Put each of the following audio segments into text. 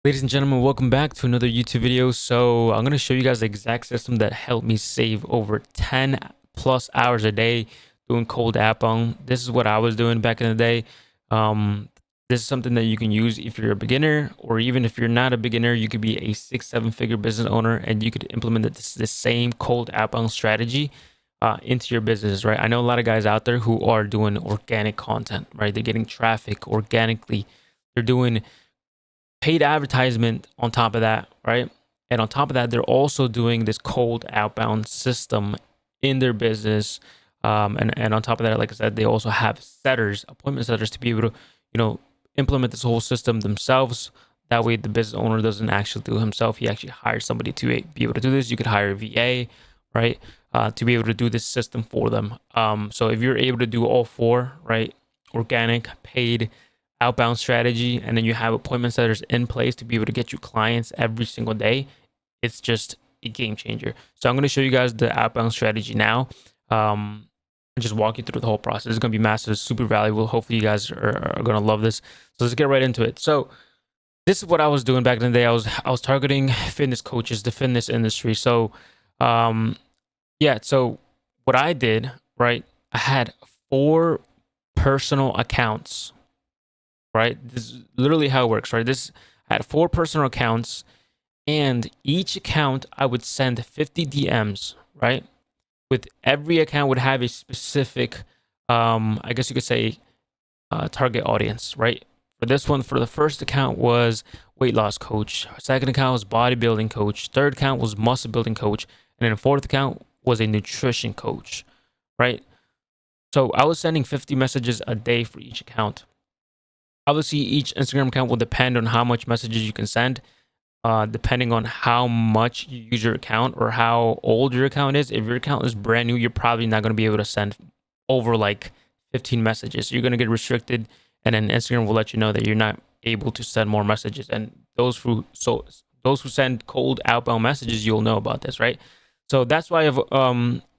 Ladies and gentlemen, welcome back to another YouTube video. So I'm going to show you guys the exact system that helped me save over 10 plus hours a day doing cold outbound. This is what I was doing back in the day. This is something that you can use if you're a beginner, or even if you're not a beginner, you could be a 6-7 figure business owner and you could implement this same cold outbound strategy into your business, right? I know a lot of guys out there who are doing organic content, right? They're getting traffic organically. They're doing paid advertisement on top of that, right? And on top of that, they're also doing this cold outbound system in their business. And on top of that, like I said, they also have setters, appointment setters, to be able to, implement this whole system themselves. That way, the business owner doesn't actually do it himself. He actually hires somebody to be able to do this. You could hire a VA, right, to be able to do this system for them. So if you're able to do all four, right, organic, paid, outbound strategy, and then you have appointment setters in place to be able to get you clients every single day, it's just a game changer. So I'm going to show you guys the outbound strategy now, and just walk you through the whole process. It's going to be massive, super valuable. Hopefully you guys are going to love this. So let's get right into it. So this is what I was doing back in the day. I was targeting fitness coaches, the fitness industry. So yeah, so what I did, right, I had 4 personal accounts, right? This is literally how it works, right? I had 4 personal accounts, and each account I would send 50 DMs, right? With every account would have a specific, I guess you could say, target audience, right? For this one, for the first account was weight loss coach. Second account was bodybuilding coach. Third account was muscle building coach. And then the fourth account was a nutrition coach, right? So I was sending 50 messages a day for each account. Obviously, each Instagram account will depend on how much messages you can send, depending on how much you use your account or how old your account is. If your account is brand new, you're probably not going to be able to send over like 15 messages. You're going to get restricted, and then Instagram will let you know that you're not able to send more messages. And those who send cold outbound messages, you'll know about this, right? So that's why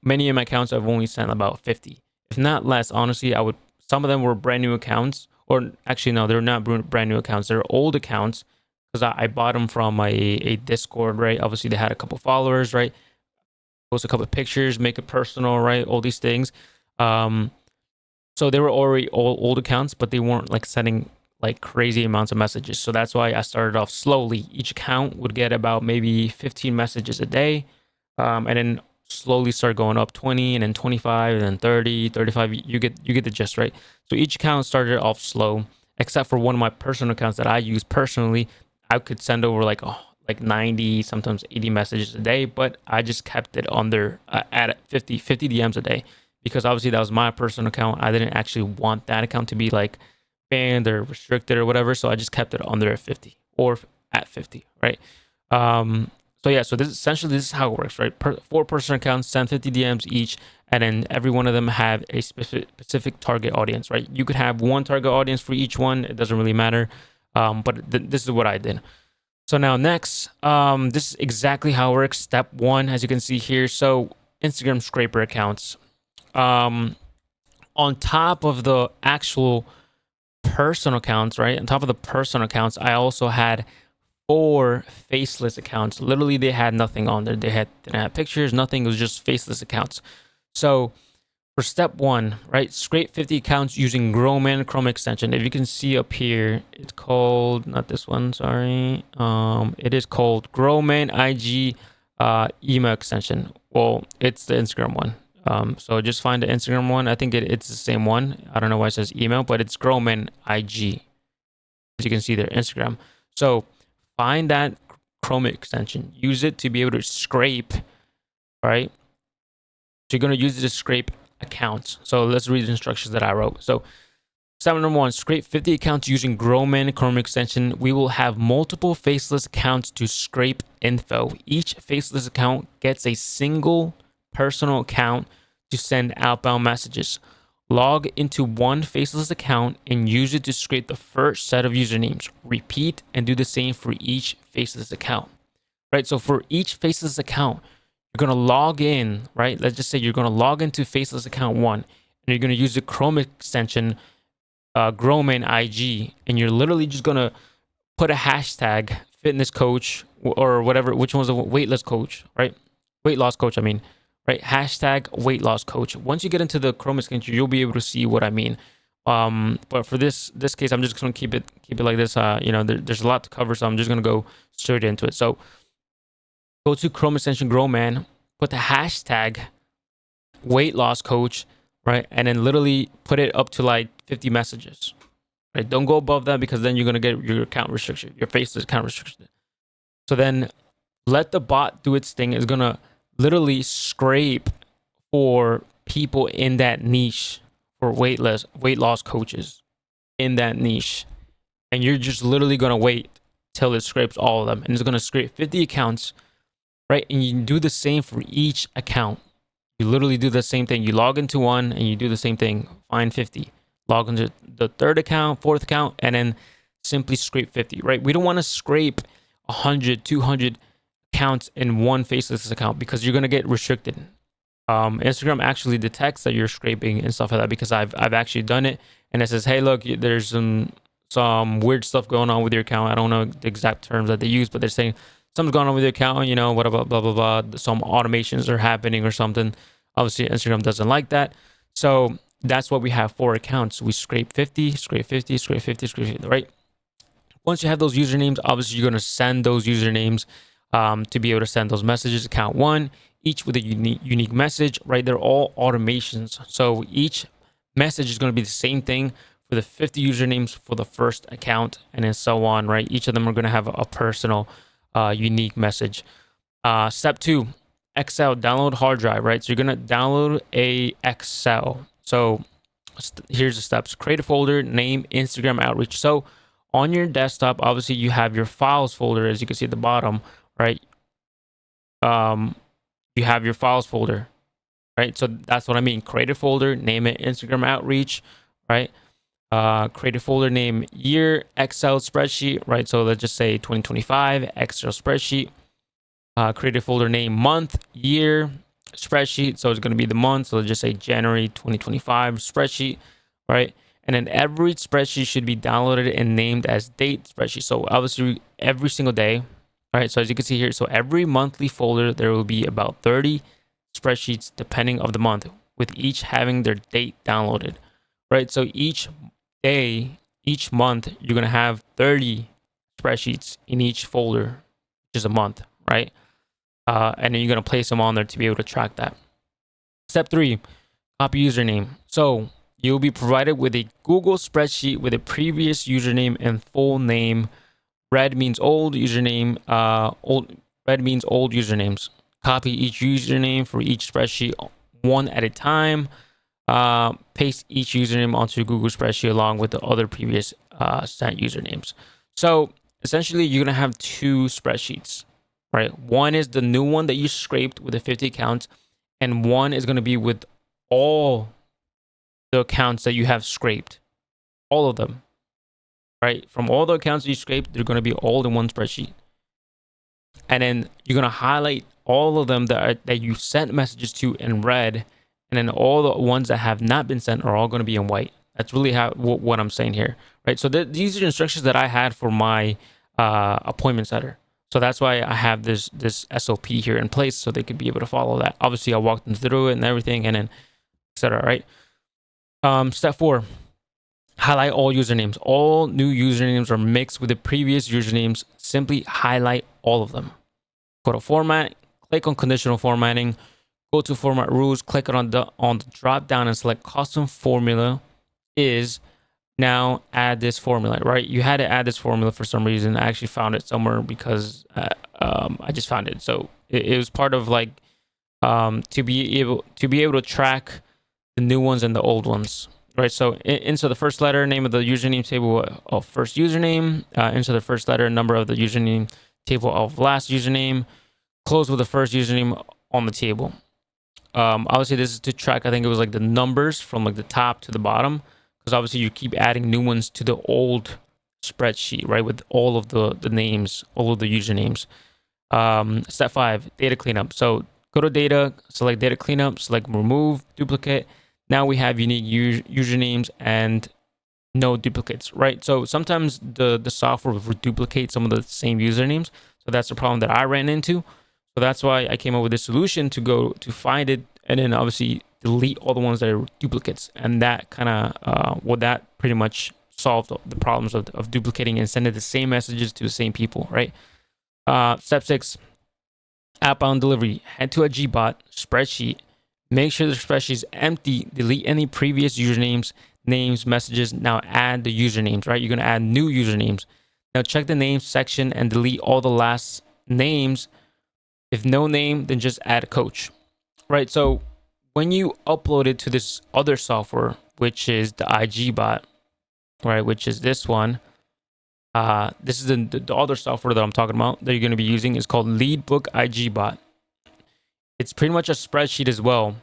many of my accounts I've only sent about 50, if not less. Honestly, some of them were brand new accounts. Or actually, no, they're not brand new accounts. They're old accounts because I bought them from a Discord, right? Obviously, they had a couple followers, right? Post a couple of pictures, make it personal, right? All these things. So they were already old accounts, but they weren't like sending like crazy amounts of messages. So that's why I started off slowly. Each account would get about maybe 15 messages a day, and then slowly start going up 20, and then 25, and then 30, 35. You get the gist, right? So each account started off slow, except for one of my personal accounts that I use personally. I could send over like 90, sometimes 80 messages a day, but I just kept it under at 50 DMs a day, because obviously that was my personal account. I didn't actually want that account to be like banned or restricted or whatever, so I just kept it under 50 or at 50, right? So yeah, so this is how it works, right? 4 personal accounts, send 50 DMs each, and then every one of them have a specific target audience, right? You could have one target audience for each one. It doesn't really matter. But this is what I did. So now next, this is exactly how it works. Step 1, as you can see here. So Instagram scraper accounts. On top of the actual personal accounts, right? On top of the personal accounts, I also had 4 faceless accounts. Literally, they had nothing on there. They didn't have pictures, nothing. It was just faceless accounts. So for step 1, right, scrape 50 accounts using Growman Chrome extension. If you can see up here, it's called, not this one, sorry. It is called Growman IG email extension. Well, it's the Instagram one. So just find the Instagram one. I think it's the same one. I don't know why it says email, but it's Growman IG. As you can see there, Instagram. So find that Chrome extension. Use it to be able to scrape, right? So you're going to use it to scrape accounts. So let's read the instructions that I wrote. So step number 1, scrape 50 accounts using Growman Chrome extension. We will have multiple faceless accounts to scrape info. Each faceless account gets a single personal account to send outbound messages. Log into one faceless account and use it to scrape the first set of usernames. Repeat and do the same for each faceless account, right? So for each faceless account, you're going to log in, right? Let's just say you're going to log into faceless account 1, and you're going to use the Chrome extension, Growman IG, and you're literally just going to put a hashtag fitness coach or whatever, which one's a weight loss coach, right? Weight loss coach, I mean, right? Hashtag weight loss coach. Once you get into the Chrome extension, you'll be able to see what I mean. But for this case, I'm just gonna keep it like this. There's a lot to cover, so I'm just gonna go straight into it. So go to Chrome extension Grow Man, put the hashtag weight loss coach, right? And then literally put it up to like 50 messages, right? Don't go above that because then you're going to get your account restricted. Your Facebook account restricted. So then let the bot do its thing. It's going to literally scrape for people in that niche for weight loss coaches in that niche. And you're just literally going to wait till it scrapes all of them. And it's going to scrape 50 accounts, right? And you can do the same for each account. You literally do the same thing. You log into one and you do the same thing. Find 50. Log into the third account, fourth account, and then simply scrape 50, right? We don't want to scrape 100, 200 accounts in one faceless account because you're going to get restricted. Instagram actually detects that you're scraping and stuff like that because I've actually done it, and it says, hey, look, there's some weird stuff going on with your account. I don't know the exact terms that they use, but they're saying something's going on with your account, what about blah, blah, blah. Some automations are happening or something. Obviously, Instagram doesn't like that. So that's why we have 4 accounts. We scrape 50, scrape 50, scrape 50, scrape 50, right? Once you have those usernames, obviously you're going to send those usernames to be able to send those messages. Account 1, each with a unique message, right? They're all automations. So each message is going to be the same thing for the 50 usernames for the first account, and then so on, right? Each of them are going to have a personal unique message. Step 2, Excel, download hard drive, right? So you're going to download a Excel. So here's the steps. Create a folder, name Instagram outreach. So on your desktop, obviously you have your files folder, as you can see at the bottom, right? You have your files folder, right? So that's what I mean. Create a folder, name it Instagram outreach, right? Create a folder, name year, Excel spreadsheet, right? So let's just say 2025, Excel spreadsheet. Create a folder, name month, year, spreadsheet. So it's going to be the month. So let's just say January 2025 spreadsheet, right? And then every spreadsheet should be downloaded and named as date spreadsheet. So obviously every single day, right? So as you can see here, so every monthly folder, there will be about 30 spreadsheets depending of the month, with each having their date downloaded, right? So each day, each month, you're going to have 30 spreadsheets in each folder, which is a month, right? And then you're going to place them on there to be able to track that. Step 3, copy username. So you'll be provided with a Google spreadsheet with a previous username and full name. Red means old username. Red means old usernames. Copy each username for each spreadsheet one at a time. Paste each username onto Google spreadsheet along with the other previous sent usernames. So essentially, you're gonna have 2 spreadsheets, right? One is the new one that you scraped with the 50 accounts, and one is gonna be with all the accounts that you have scraped, all of them, right? From all the accounts you scraped, they're gonna be all in one spreadsheet, and then you're gonna highlight all of them that you sent messages to in red. And then all the ones that have not been sent are all going to be in white. That's really what I'm saying here, right? So these are instructions that I had for my appointment setter. So that's why I have this SOP here in place so they could be able to follow that. Obviously, I walked them through it and everything, and then etc. Right? Step 4, highlight all usernames. All new usernames are mixed with the previous usernames. Simply highlight all of them. Go to format, click on conditional formatting. Go to format rules, click on the drop down and select custom formula is. Now add this formula, right? You had to add this formula for some reason. I actually found it somewhere because I just found it. So it was part of like to be able to track the new ones and the old ones, right? So insert the first letter, name of the username table of first username, insert the first letter, number of the username table of last username, close with the first username on the table. Obviously this is to track, I think it was like the numbers from like the top to the bottom, because obviously you keep adding new ones to the old spreadsheet, right, with all of the names, all of the usernames. Step 5, data cleanup. So go to data, select data cleanup, select remove duplicate. Now we have unique usernames and no duplicates, right? So sometimes the software will duplicate some of the same usernames. So that's the problem that I ran into. So that's why I came up with this solution to go to find it and then obviously delete all the ones that are duplicates. And that kind of, that pretty much solved the problems of duplicating and sending the same messages to the same people, right? Step 6, outbound delivery. Head to a Gbot spreadsheet. Make sure the spreadsheet is empty. Delete any previous usernames, names, messages. Now add the usernames, right? You're going to add new usernames. Now check the names section and delete all the last names. If no name, then just add a coach, right? So when you upload it to this other software, which is the IG bot, right? Which is this one. This is the other software that I'm talking about that you're going to be using is called Leadbook IG bot. It's pretty much a spreadsheet as well.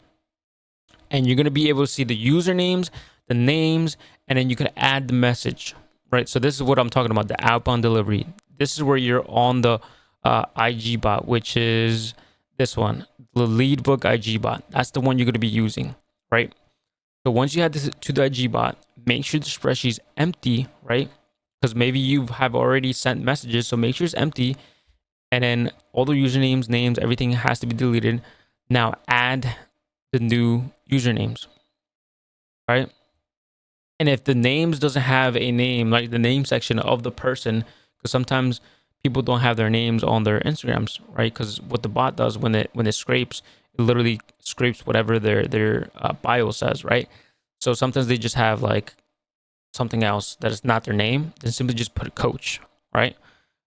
And you're going to be able to see the usernames, the names, and then you can add the message, right? So this is what I'm talking about, the outbound delivery. This is where you're on the IG bot, which is this one, the Leadbook IG bot. That's the one you're going to be using, right? So once you add this to the IG bot, make sure the spreadsheet is empty, right? Because maybe you have already sent messages, so make sure it's empty. And then all the usernames, names, everything has to be deleted. Now add the new usernames, right? And if the names doesn't have a name, like the name section of the person, because sometimes people don't have their names on their Instagrams, right? Because what the bot does when it scrapes, it literally scrapes whatever their bio says, right? So sometimes they just have like something else that is not their name, then simply just put a coach, right?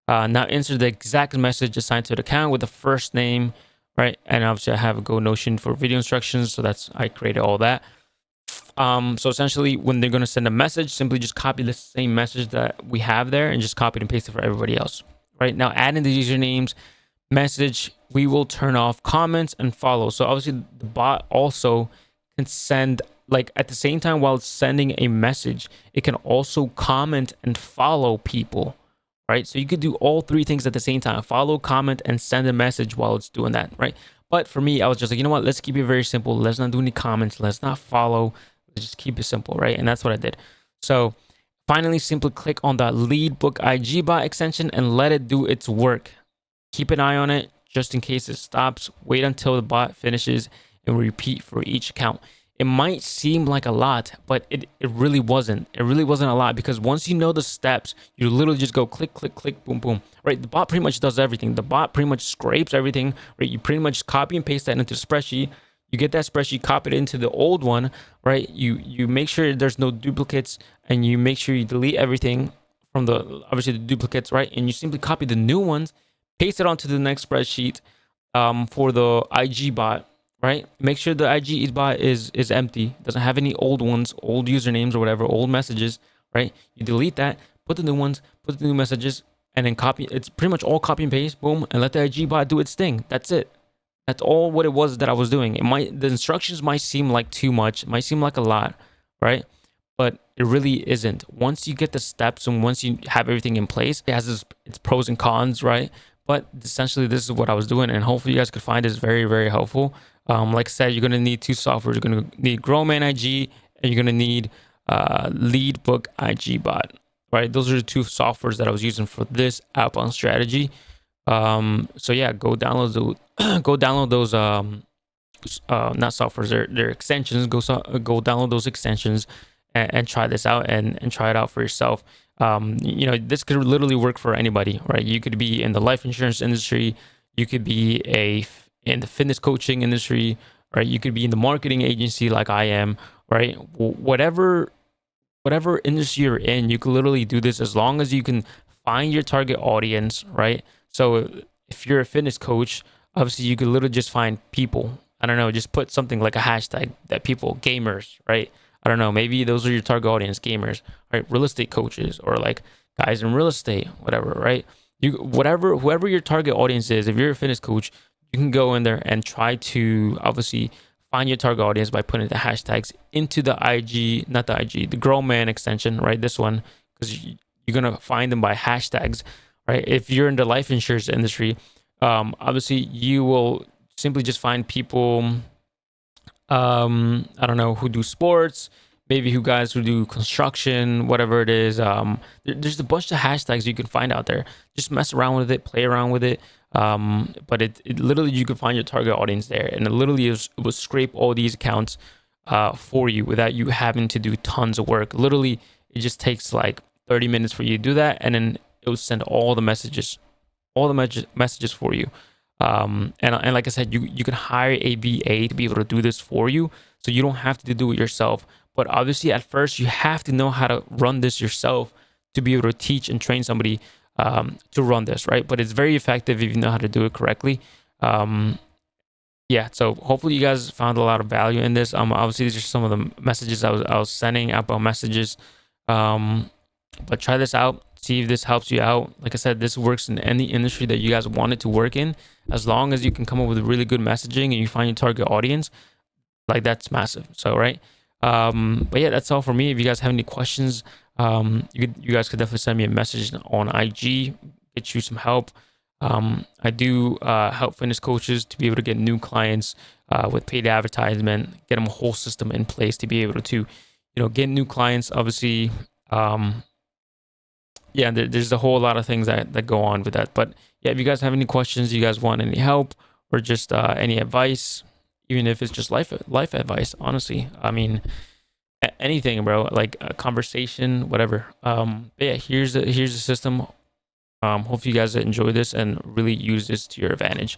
Now insert the exact message assigned to the account with the first name, right? And obviously I have a Go Notion for video instructions, so I created all that. So essentially when they're going to send a message, simply just copy the same message that we have there and just copy and paste it for everybody else, right? Now adding the usernames, message, we will turn off comments and follow. So obviously the bot also can send, like at the same time while it's sending a message, it can also comment and follow people, right? So you could do all three things at the same time: follow, comment, and send a message while it's doing that, right? But for me, I was just like, you know what? Let's keep it very simple. Let's not do any comments. Let's not follow. Let's just keep it simple, right? And that's what I did. So finally, simply click on the Leadbook IG bot extension and let it do its work. Keep an eye on it just in case it stops. Wait until the bot finishes and repeat for each account. It might seem like a lot, but it really wasn't. It really wasn't a lot, because once you know the steps, you literally just go click, click, click, boom, boom, right? The bot pretty much does everything. The bot pretty much scrapes everything, right? You pretty much copy and paste that into the spreadsheet. You get that spreadsheet copied into the old one, right? You make sure there's no duplicates, and you make sure you delete everything from obviously the duplicates, right? And you simply copy the new ones, paste it onto the next spreadsheet for the IG bot, right? Make sure the IG bot is empty, doesn't have any old ones, old usernames or whatever, old messages, right? You delete that, put the new ones, put the new messages, and then copy. It's pretty much all copy and paste, boom, and let the IG bot do its thing. That's it. That's all what it was that I was doing. The instructions might seem like too much, it might seem like a lot, right? But it really isn't. Once you get the steps and once you have everything in place, it has its pros and cons, right? But essentially, this is what I was doing, and hopefully you guys could find this very, very helpful. Like I said, you're going to need two softwares. You're going to need Growman IG, and you're going to need Leadbook IG bot, right? Those are the two softwares that I was using for this outbound strategy. So yeah, go download those not softwares, they're extensions. Go download those extensions and try this out and try it out for yourself. This could literally work for anybody, right? You could be in the life insurance industry, you could be in the fitness coaching industry, right? You could be in the marketing agency like I am, right? Whatever industry you're in, you can literally do this as long as you can find your target audience, right? So if you're a fitness coach, obviously you could literally just find people. I don't know, just put something like a hashtag that people, gamers, right? I don't know, maybe those are your target audience, gamers, right? Real estate coaches, or like guys in real estate, whatever, right? Whoever your target audience is, if you're a fitness coach, you can go in there and try to obviously find your target audience by putting the hashtags into the the Growman extension, right? This one, because you're going to find them by hashtags, right? If you're in the life insurance industry, obviously you will simply just find people, I don't know, who do sports, maybe who guys who do construction, whatever it is. There's a bunch of hashtags you can find out there. Just mess around with it, play around with it. But it literally, you can find your target audience there, and it literally it will scrape all these accounts for you without you having to do tons of work. Literally, it just takes like 30 minutes for you to do that, and then it will send all the messages, messages for you. And like I said, you can hire a VA to be able to do this for you, so you don't have to do it yourself. But obviously, at first, you have to know how to run this yourself to be able to teach and train somebody to run this, right? But it's very effective if you know how to do it correctly. Yeah, so hopefully you guys found a lot of value in this. Obviously, these are some of the messages I was sending, outbound messages. But try this out, see if this helps you out. Like I said, this works in any industry that you guys want it to work in, as long as you can come up with really good messaging and you find your target audience. Like, that's massive. So, right. But yeah, that's all for me. If you guys have any questions, you guys could definitely send me a message on IG, get you some help. I do help fitness coaches to be able to get new clients with paid advertisement, get them a whole system in place to be able to, get new clients. Obviously, yeah, there's a whole lot of things that go on with that. But yeah, if you guys have any questions, you guys want any help or just any advice, even if it's just life advice, honestly, I mean, anything, bro, like a conversation, whatever. But yeah, here's the system. Hopefully you guys enjoy this and really use this to your advantage.